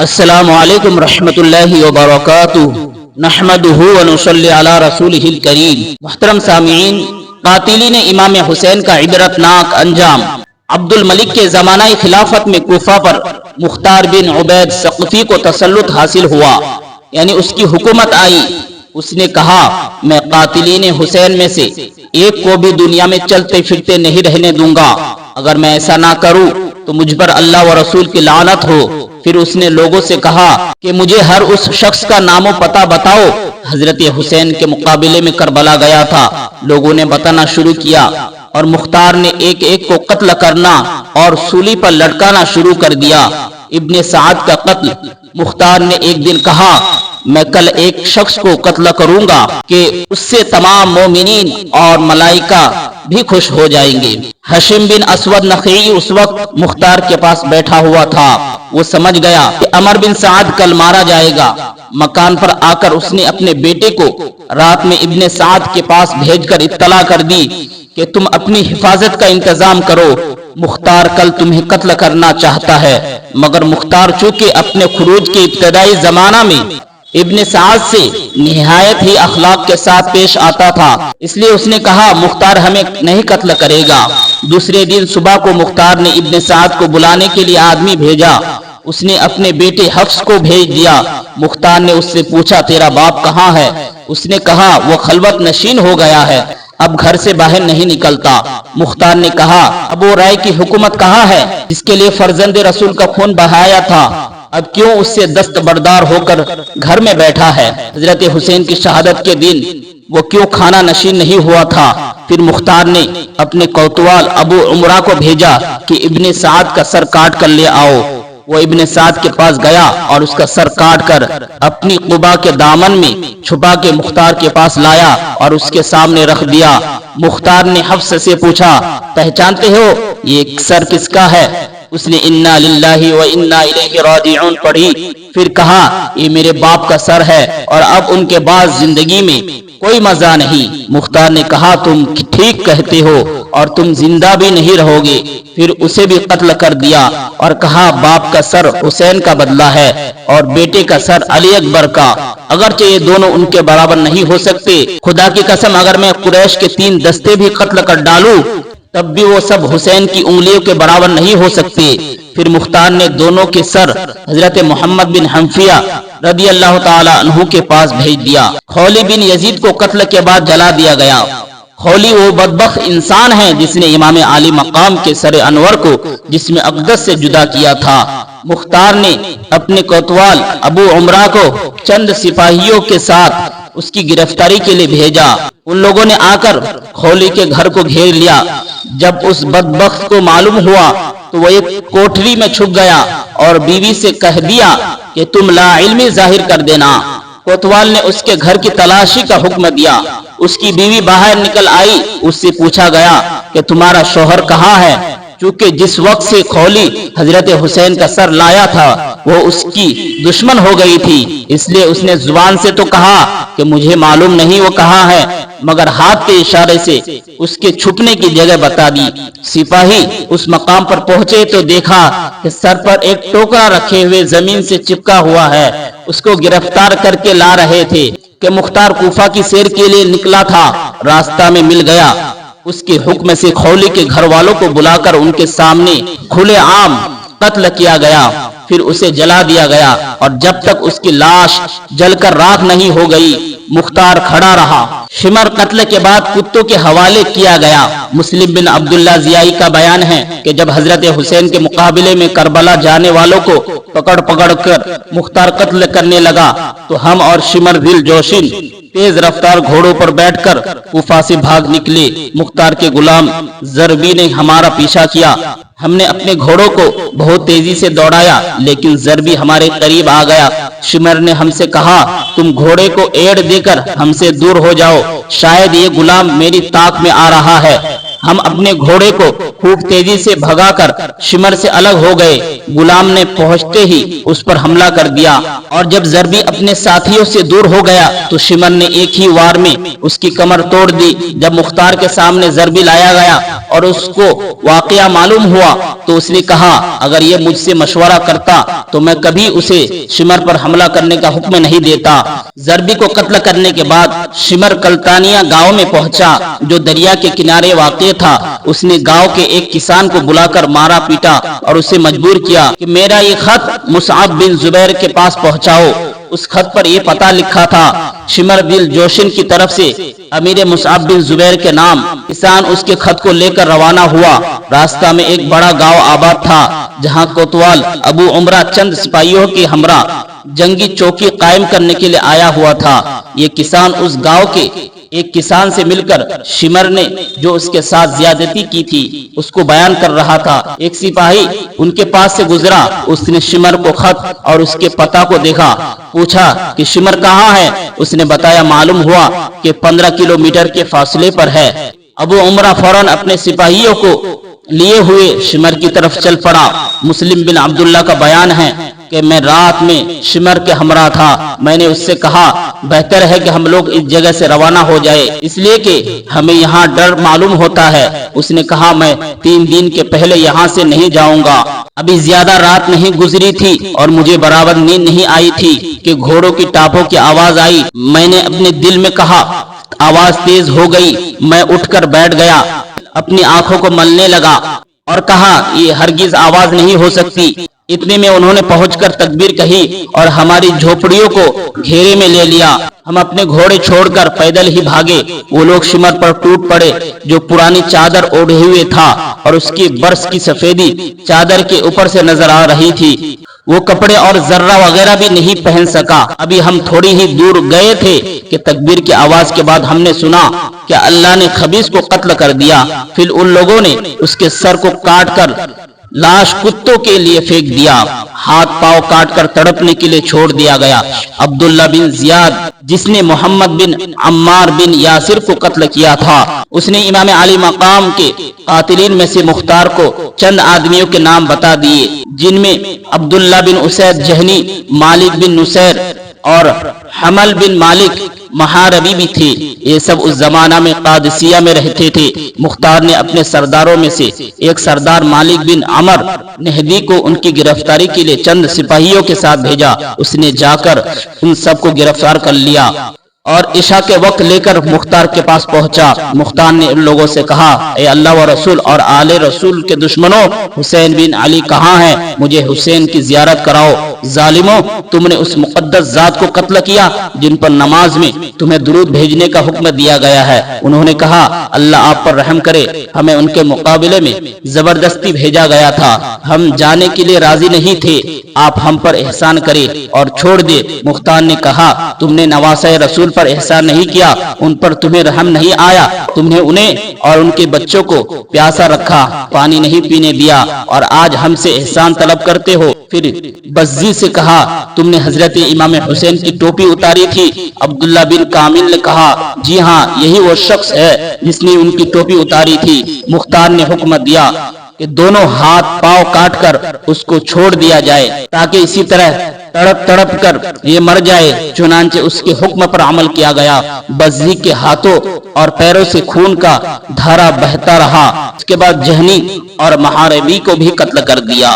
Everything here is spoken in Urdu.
السلام علیکم رحمۃ اللہ وبرکاتہ نحمدہ ونصلی علی رسولہ الکریم۔ محترم سامعین، قاتلین امام حسین کا عبرتناک انجام۔ عبد الملک کے زمانہ خلافت میں کوفہ پر مختار بن عبید ثقفی کو تسلط حاصل ہوا، یعنی اس کی حکومت آئی۔ اس نے کہا، میں قاتلین حسین میں سے ایک کو بھی دنیا میں چلتے پھرتے نہیں رہنے دوں گا، اگر میں ایسا نہ کروں تو مجھ پر اللہ و رسول کی لعنت ہو۔ پھر اس نے لوگوں سے کہا کہ مجھے ہر اس شخص کا نام و پتہ بتاؤ حضرت حسین کے مقابلے میں کربلا گیا تھا۔ لوگوں نے بتانا شروع کیا اور مختار نے ایک ایک کو قتل کرنا اور سولی پر لٹکانا شروع کر دیا۔ ابن سعد کا قتل۔ مختار نے ایک دن کہا، میں کل ایک شخص کو قتل کروں گا کہ اس سے تمام مومنین اور ملائکہ بھی خوش ہو جائیں گے۔ حشیم بن اسود نخعی اس وقت مختار کے پاس بیٹھا ہوا تھا۔ وہ سمجھ گیا کہ عمر بن سعد کل مارا جائے گا۔ مکان پر آ کر اس نے اپنے بیٹے کو رات میں ابن سعد کے پاس بھیج کر اطلاع کر دی کہ تم اپنی حفاظت کا انتظام کرو، مختار کل تمہیں قتل کرنا چاہتا ہے۔ مگر مختار چونکہ اپنے خروج کے ابتدائی زمانہ میں ابن سعد سے نہایت ہی اخلاق کے ساتھ پیش آتا تھا، اس لیے اس نے کہا مختار ہمیں نہیں قتل کرے گا۔ دوسرے دن صبح کو مختار نے ابن سعد کو بلانے کے لیے آدمی بھیجا۔ اس نے اپنے بیٹے حفص کو بھیج دیا۔ مختار نے اس سے پوچھا، تیرا باپ کہاں ہے؟ اس نے کہا، وہ خلوت نشین ہو گیا ہے، اب گھر سے باہر نہیں نکلتا۔ مختار نے کہا، ابو رائے کی حکومت کہاں ہے جس کے لیے فرزند رسول کا خون بہایا تھا؟ اب کیوں اس سے دستبردار ہو کر گھر میں بیٹھا ہے؟ حضرت حسین کی شہادت کے دن وہ کیوں کھانا نشین نہیں ہوا تھا؟ پھر مختار نے اپنے کوتوال ابو عمرہ کو بھیجا کہ ابن سعد کا سر کاٹ کر لے آؤ۔ وہ ابن سعد کے پاس گیا اور اس کا سر کاٹ کر اپنی قبا کے دامن میں چھپا کے مختار کے پاس لایا اور اس کے سامنے رکھ دیا۔ مختار نے حفص سے پوچھا، پہچانتے ہو یہ سر کس کا ہے؟ اس نے انا للہ و انا الیہ راجعون پڑھی، پھر کہا، یہ میرے باپ کا سر ہے اور اب ان کے بعد زندگی میں کوئی مزہ نہیں۔ مختار نے کہا، تم ٹھیک کہتے ہو اور تم زندہ بھی نہیں رہو گے۔ پھر اسے بھی قتل کر دیا اور کہا، باپ کا سر حسین کا بدلہ ہے اور بیٹے کا سر علی اکبر کا، اگرچہ یہ دونوں ان کے برابر نہیں ہو سکتے۔ خدا کی قسم اگر میں قریش کے 3 دستے بھی قتل کر ڈالوں تب بھی وہ سب حسین کی انگلیوں کے برابر نہیں ہو سکتے۔ پھر مختار نے دونوں کے سر حضرت محمد بن حنفیہ رضی اللہ تعالی عنہ کے پاس بھیج دیا۔ خولی بن یزید کو قتل کے بعد جلا دیا گیا۔ خولی وہ بدبخت انسان ہے جس نے امام عالی مقام کے سر انور کو جسم اقدس سے جدا کیا تھا۔ مختار نے اپنے کوتوال ابو عمرہ کو چند سپاہیوں کے ساتھ اس کی گرفتاری کے لیے بھیجا۔ ان لوگوں نے آ کر خولی کے گھر کو گھیر لیا۔ جب اس بدبخت کو معلوم ہوا تو وہ ایک کوٹری میں چھپ گیا اور بیوی سے کہہ دیا کہ تم لا علمی ظاہر کر دینا۔ کوتوال نے اس کے گھر کی تلاشی کا حکم دیا۔ اس کی بیوی باہر نکل آئی۔ اس سے پوچھا گیا کہ تمہارا شوہر کہاں ہے؟ چونکہ جس وقت سے خولی حضرت حسین کا سر لایا تھا وہ اس کی دشمن ہو گئی تھی، اس لیے اس نے زبان سے تو کہا کہ مجھے معلوم نہیں وہ کہاں ہے، مگر ہاتھ کے اشارے سے اس کے چھپنے کی جگہ بتا دی۔ سپاہی اس مقام پر پہنچے تو دیکھا کہ سر پر ایک ٹوکرا رکھے ہوئے زمین سے چپکا ہوا ہے۔ اس کو گرفتار کر کے لا رہے تھے کہ مختار کوفہ کی سیر کے لیے نکلا تھا، راستہ میں مل گیا۔ اس کے حکم سے خولی کے گھر والوں کو بلا کر ان کے سامنے کھلے عام قتل کیا گیا، پھر اسے جلا دیا گیا اور جب تک اس کی لاش جل کر راکھ نہیں ہو گئی مختار کھڑا رہا۔ شمر قتل کے بعد کتوں کے حوالے کیا گیا۔ مسلم بن عبداللہ زیائی کا بیان ہے کہ جب حضرت حسین کے مقابلے میں کربلا جانے والوں کو پکڑ پکڑ کر مختار قتل کرنے لگا تو ہم اور شمر دل جوشن تیز رفتار گھوڑوں پر بیٹھ کر کوفہ سے بھاگ نکلے۔ مختار کے غلام زربی نے ہمارا پیچھا کیا۔ ہم نے اپنے گھوڑوں کو بہت تیزی سے دوڑایا لیکن زربی ہمارے قریب آ گیا۔ شمر نے ہم سے کہا، تم گھوڑے کو ایڑ دے کر ہم سے دور ہو جاؤ، شاید یہ غلام میری طاق میں آ رہا ہے۔ ہم اپنے گھوڑے کو خوب تیزی سے بھگا کر شمر سے الگ ہو گئے۔ غلام نے پہنچتے ہی اس پر حملہ کر دیا اور جب زربی اپنے ساتھیوں سے دور ہو گیا تو شمر نے ایک ہی وار میں اس کی کمر توڑ دی۔ جب مختار کے سامنے زربی لایا گیا اور اس کو واقعہ معلوم ہوا تو اس نے کہا اگر یہ مجھ سے مشورہ کرتا تو میں کبھی اسے شمر پر حملہ کرنے کا حکم نہیں دیتا۔ ضربی کو قتل کرنے کے بعد شمر کلتانیہ گاؤں میں پہنچا جو دریا کے کنارے واقع تھا۔ اس نے گاؤں کے ایک کسان کو بلا کر مارا پیٹا اور اسے مجبور کیا کہ میرا یہ خط مصعب بن زبیر کے پاس پہنچاؤ۔ اس خط پر یہ پتہ لکھا تھا شمر بن جوشن کی طرف سے امیر مصعب بن زبیر کے نام۔ کسان اس کے خط کو لے کر روانہ ہوا۔ راستہ میں ایک بڑا گاؤں آباد تھا جہاں کوتوال ابو عمرہ چند سپاہیوں کے ہمراہ جنگی چوکی قائم کرنے کے لیے آیا ہوا تھا۔ یہ کسان اس گاؤں کے ایک کسان سے مل کر شمر نے جو اس کے ساتھ زیادتی کی تھی اس کو بیان کر رہا تھا۔ ایک سپاہی ان کے پاس سے گزرا، اس نے شمر کو خط اور اس کے پتہ کو دیکھا، پوچھا کہ شمر کہاں ہے؟ اس نے بتایا، معلوم ہوا کہ 15 کلومیٹر کے فاصلے پر ہے۔ ابو عمرہ فوراً اپنے سپاہیوں کو لیے ہوئے شمر کی طرف چل پڑا۔ مسلم بن عبداللہ کا بیان ہے کہ میں رات میں شمر کے ہمراہ تھا۔ میں نے اس سے کہا بہتر ہے کہ ہم لوگ اس جگہ سے روانہ ہو جائے اس لیے کہ ہمیں یہاں ڈر معلوم ہوتا ہے۔ اس نے کہا میں 3 دن کے پہلے یہاں سے نہیں جاؤں گا۔ ابھی زیادہ رات نہیں گزری تھی اور مجھے برابر نیند نہیں آئی تھی کہ گھوڑوں کی ٹاپوں کی آواز آئی۔ میں نے اپنے دل میں کہا آواز تیز ہو گئی۔ میں اٹھ کر بیٹھ گیا، اپنی آنکھوں کو ملنے لگا اور کہا یہ ہرگز آواز نہیں ہو سکتی۔ اتنے میں انہوں نے پہنچ کر تکبیر کہی اور ہماری جھوپڑیوں کو گھیرے میں لے لیا۔ ہم اپنے گھوڑے چھوڑ کر پیدل ہی بھاگے۔ وہ لوگ شمر پر ٹوٹ پڑے جو پرانی چادر اوڑھے ہوئے تھا اور اس کی برس کی سفیدی چادر کے اوپر سے نظر آ رہی تھی۔ وہ کپڑے اور ذرہ وغیرہ بھی نہیں پہن سکا۔ ابھی ہم تھوڑی ہی دور گئے تھے کہ تکبیر کی آواز کے بعد ہم نے سنا کہ اللہ نے خبیث کو قتل کر دیا۔ پھر ان لوگوں نے اس کے سر کو کاٹ کر لاش کتوں کے لیے پھینک دیا۔ ہاتھ پاؤں کاٹ کر تڑپنے کے لیے چھوڑ دیا گیا۔ عبداللہ بن زیاد جس نے محمد بن عمار بن یاسر کو قتل کیا تھا، اس نے امام علی مقام کے قاتلین میں سے مختار کو چند آدمیوں کے نام بتا دیے جن میں عبداللہ بن اسید جہنی، مالک بن نصیر اور حمل بن مالک محاربی بھی تھے۔ یہ سب اس زمانہ میں قادسیہ میں رہتے تھے۔ مختار نے اپنے سرداروں میں سے ایک سردار مالک بن عمر نہدی کو ان کی گرفتاری کے لیے چند سپاہیوں کے ساتھ بھیجا۔ اس نے جا کر ان سب کو گرفتار کر لیا اور عشاء کے وقت لے کر مختار کے پاس پہنچا۔ مختار نے ان لوگوں سے کہا اے اللہ و رسول اور آل رسول کے دشمنوں، حسین بن علی کہاں ہے؟ مجھے حسین کی زیارت کراؤ۔ ظالموں، تم نے اس مقدس ذات کو قتل کیا جن پر نماز میں تمہیں درود بھیجنے کا حکم دیا گیا ہے۔ انہوں نے کہا اللہ آپ پر رحم کرے، ہمیں ان کے مقابلے میں زبردستی بھیجا گیا تھا، ہم جانے کے لیے راضی نہیں تھے، آپ ہم پر احسان کرے اور چھوڑ دے۔ مختار نے کہا تم نے نواسۂ رسول پر احسان نہیں کیا، ان پر تمہیں رحم نہیں آیا، تم نے انہیں اور ان کے بچوں کو پیاسا رکھا، پانی نہیں پینے دیا اور آج ہم سے احسان طلب کرتے ہو۔ پھر بزی سے کہا تم نے حضرت امام حسین کی ٹوپی اتاری تھی؟ عبداللہ بن کامل نے کہا جی ہاں، یہی وہ شخص ہے جس نے ان کی ٹوپی اتاری تھی۔ مختار نے حکم دیا کہ دونوں ہاتھ پاؤں کاٹ کر اس کو چھوڑ دیا جائے تاکہ اسی طرح تڑپ تڑپ کر یہ مر جائے۔ چنانچہ اس کے حکم پر عمل کیا گیا۔ بزی کے ہاتھوں اور پیروں سے خون کا دھارا بہتا رہا۔ اس کے بعد جہنی اور محاربی کو بھی قتل کر دیا۔